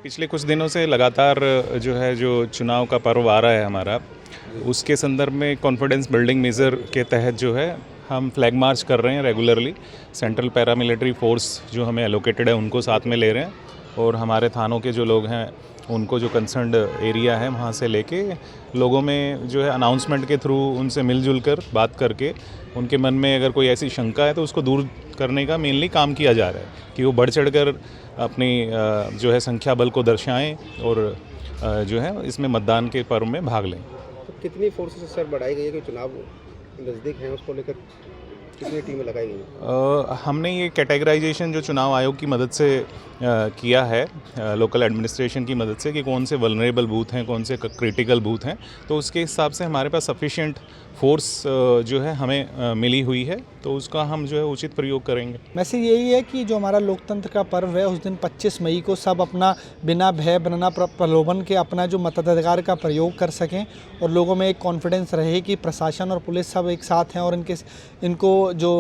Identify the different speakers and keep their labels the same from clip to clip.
Speaker 1: पिछले कुछ दिनों से लगातार जो चुनाव का पर्व आ रहा है हमारा, उसके संदर्भ में कॉन्फिडेंस बिल्डिंग मेजर के तहत जो है हम फ्लैग मार्च कर रहे हैं रेगुलरली। सेंट्रल पैरामिलिट्री फोर्स जो हमें एलोकेटेड है उनको साथ में ले रहे हैं और हमारे थानों के जो लोग हैं उनको जो कंसर्न्ड एरिया है वहाँ से लेके लोगों में जो है अनाउंसमेंट के थ्रू उनसे मिलजुल कर बात करके उनके मन में अगर कोई ऐसी शंका है तो उसको दूर करने का मेनली काम किया जा रहा है कि वो बढ़ चढ़कर अपनी जो है संख्या बल को दर्शाएं और जो है इसमें मतदान के पर्व में भाग लें।
Speaker 2: तो कितनी फोर्सेस सर बढ़ाई गई है कि चुनाव नज़दीक हैं उसको लेकर कितनी टीमें लगाई गई हैं?
Speaker 1: हमने ये कैटेगराइजेशन जो चुनाव आयोग की मदद से किया है, लोकल एडमिनिस्ट्रेशन की मदद से, कि कौन से वल्नरेबल बूथ हैं, कौन से क्रिटिकल बूथ हैं, तो उसके हिसाब से हमारे पास सफिशिएंट फोर्स जो है हमें मिली हुई है, तो उसका हम जो है उचित प्रयोग करेंगे।
Speaker 3: वैसे यही है कि जो हमारा लोकतंत्र का पर्व है उस दिन 25 मई को सब अपना बिना भय बिना प्रलोभन के अपना जो मताधिकार का प्रयोग कर सकें और लोगों में एक कॉन्फिडेंस रहे कि प्रशासन और पुलिस सब एक साथ हैं और इनको जो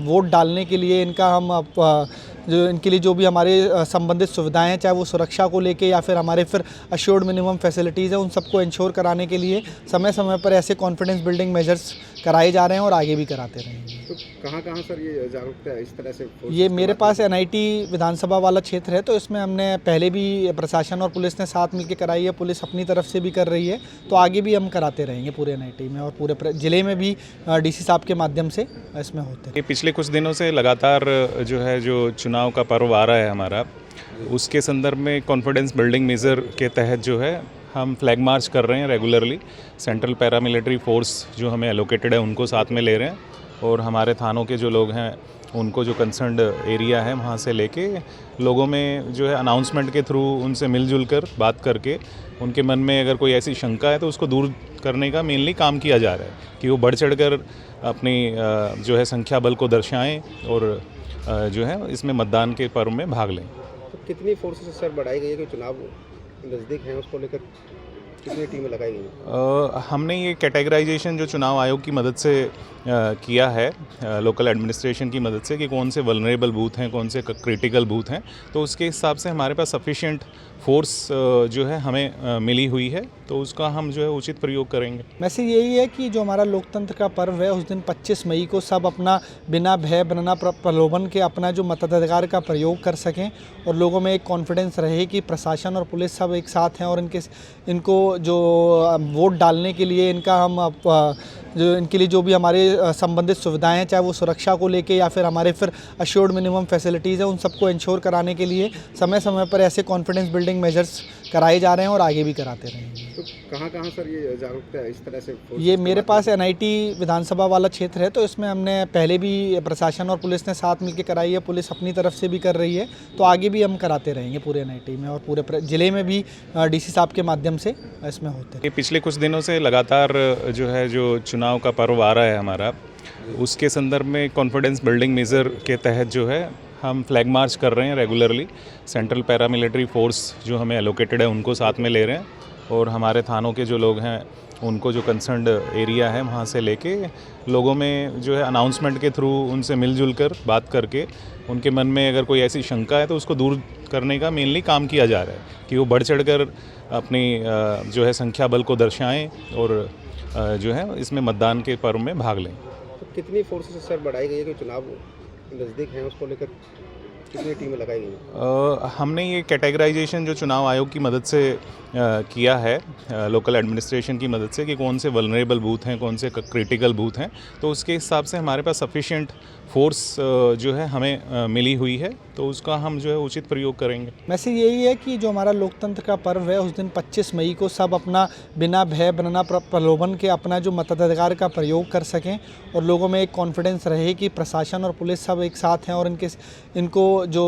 Speaker 3: वोट डालने के लिए इनके लिए जो भी हमारे संबंधित सुविधाएं हैं, चाहे वो सुरक्षा को लेके या फिर हमारे अश्योर्ड मिनिमम फैसिलिटीज़ हैं, उन सबको इंश्योर कराने के लिए समय समय पर ऐसे कॉन्फिडेंस बिल्डिंग मेजर्स कराए जा रहे हैं और आगे भी कराते रहेंगे।
Speaker 2: तो कहाँ सर ये जागरूकता है इस तरह से?
Speaker 3: ये मेरे पास एनआईटी विधानसभा वाला क्षेत्र है, तो इसमें हमने पहले भी प्रशासन और पुलिस ने साथ मिलकर कराई है, पुलिस अपनी तरफ से भी कर रही है, तो आगे भी हम कराते रहेंगे पूरे एनआईटी में और पूरे जिले में भी डीसी साहब के माध्यम से इसमें होते हैं।
Speaker 1: पिछले कुछ दिनों से लगातार जो चुनाव का पर्व आ रहा है हमारा, उसके संदर्भ में कॉन्फिडेंस बिल्डिंग मेजर के तहत जो है हम फ्लैग मार्च कर रहे हैं रेगुलरली। सेंट्रल पैरामिलिट्री फोर्स जो हमें एलोकेटेड है उनको साथ में ले रहे हैं और हमारे थानों के जो लोग हैं उनको जो कंसर्न्ड एरिया है वहाँ से लेके लोगों में जो है अनाउंसमेंट के थ्रू उनसे मिलजुल कर बात करके उनके मन में अगर कोई ऐसी शंका है तो उसको दूर करने का मेनली काम किया जा रहा है कि वो बढ़ चढ़कर अपनी जो है संख्या बल को दर्शाएं और जो है इसमें मतदान के पर्व में भाग लें।
Speaker 2: तो कितनी फोर्सेस सर बढ़ाई गई है कि चुनाव नज़दीक हैं उसको लेकर कितनी टीमें लगाई गई हैं?
Speaker 1: हमने ये कैटेगराइजेशन जो चुनाव आयोग की मदद से किया है, लोकल एडमिनिस्ट्रेशन की मदद से, कि कौन से वल्नरेबल बूथ हैं, कौन से क्रिटिकल बूथ हैं, तो उसके हिसाब से हमारे पास सफिशिएंट फोर्स जो है हमें मिली हुई है, तो उसका हम जो है उचित प्रयोग करेंगे।
Speaker 3: वैसे यही है कि जो हमारा लोकतंत्र का पर्व है उस दिन 25 मई को सब अपना बिना भय बिना प्रलोभन के अपना जो मताधिकार का प्रयोग कर सकें और लोगों में एक कॉन्फिडेंस रहे कि प्रशासन और पुलिस सब एक साथ हैं और इनको जो वोट डालने के लिए इनके लिए जो भी हमारे संबंधित सुविधाएं हैं, चाहे वो सुरक्षा को लेके या फिर हमारे अश्योर्ड मिनिमम फैसिलिटीज़ हैं, उन सबको इंश्योर कराने के लिए समय समय पर ऐसे कॉन्फिडेंस बिल्डिंग मेजर्स कराए जा रहे हैं और आगे भी कराते रहेंगे।
Speaker 2: तो कहाँ सर ये जागरूकता है इस तरह से?
Speaker 3: ये मेरे पास एनआईटी विधानसभा वाला क्षेत्र है, तो इसमें हमने पहले भी प्रशासन और पुलिस ने साथ मिलकर कराई है, पुलिस अपनी तरफ से भी कर रही है, तो आगे भी हम कराते रहेंगे पूरे एनआईटी में और पूरे जिले में भी डीसी साहब के माध्यम से इसमें होते हैं।
Speaker 1: पिछले कुछ दिनों से लगातार जो चुनाव का पर्व आ रहा है हमारा, उसके संदर्भ में कॉन्फिडेंस बिल्डिंग मेजर के तहत जो है हम फ्लैग मार्च कर रहे हैं रेगुलरली। सेंट्रल पैरामिलिट्री फोर्स जो हमें एलोकेटेड है उनको साथ में ले रहे हैं और हमारे थानों के जो लोग हैं उनको जो कंसर्न्ड एरिया है वहाँ से लेके लोगों में जो है अनाउंसमेंट के थ्रू उनसे मिलजुल कर बात करके उनके मन में अगर कोई ऐसी शंका है तो उसको दूर करने का मेनली काम किया जा रहा है कि वो बढ़ चढ़कर अपनी जो है संख्या बल को दर्शाएं और जो है इसमें मतदान के पर्व में भाग लें।
Speaker 2: तो कितनी फोर्सेस सर बढ़ाई गई है कि चुनाव नज़दीक हैं उसको लेकर कितनी टीमें लगाई गई हैं?
Speaker 1: हमने ये कैटेगराइजेशन जो चुनाव आयोग की मदद से किया है, लोकल एडमिनिस्ट्रेशन की मदद से, कि कौन से वल्नरेबल बूथ हैं, कौन से क्रिटिकल बूथ हैं, तो उसके हिसाब से हमारे पास सफिशिएंट फोर्स जो है हमें मिली हुई है, तो उसका हम जो है उचित प्रयोग करेंगे।
Speaker 3: वैसे यही है कि जो हमारा लोकतंत्र का पर्व है उस दिन 25 मई को सब अपना बिना भय बिना प्रलोभन के अपना जो मताधिकार का प्रयोग कर सकें और लोगों में एक कॉन्फिडेंस रहे कि प्रशासन और पुलिस सब एक साथ हैं और इनको जो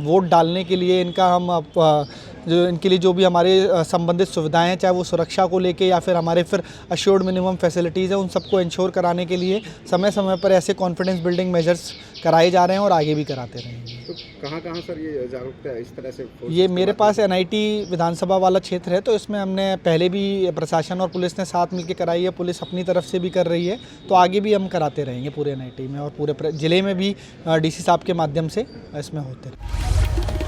Speaker 3: वोट डालने के लिए इनके लिए जो भी हमारे संबंधित सुविधाएं हैं, चाहे वो सुरक्षा को लेके या फिर हमारे अश्योर्ड मिनिमम फैसिलिटीज़ हैं, उन सबको इंश्योर कराने के लिए समय समय पर ऐसे कॉन्फिडेंस बिल्डिंग मेजर्स कराए जा रहे हैं और आगे भी कराते रहेंगे।
Speaker 2: तो कहाँ सर ये जागरूकता है इस तरह से?
Speaker 3: ये मेरे पास एनआईटी विधानसभा वाला क्षेत्र है, तो इसमें हमने पहले भी प्रशासन और पुलिस ने साथ मिलकर कराई है, पुलिस अपनी तरफ से भी कर रही है, तो आगे भी हम कराते रहेंगे पूरे एनआईटी में और पूरे जिले में भी डीसी साहब के माध्यम से इसमें होते हैं।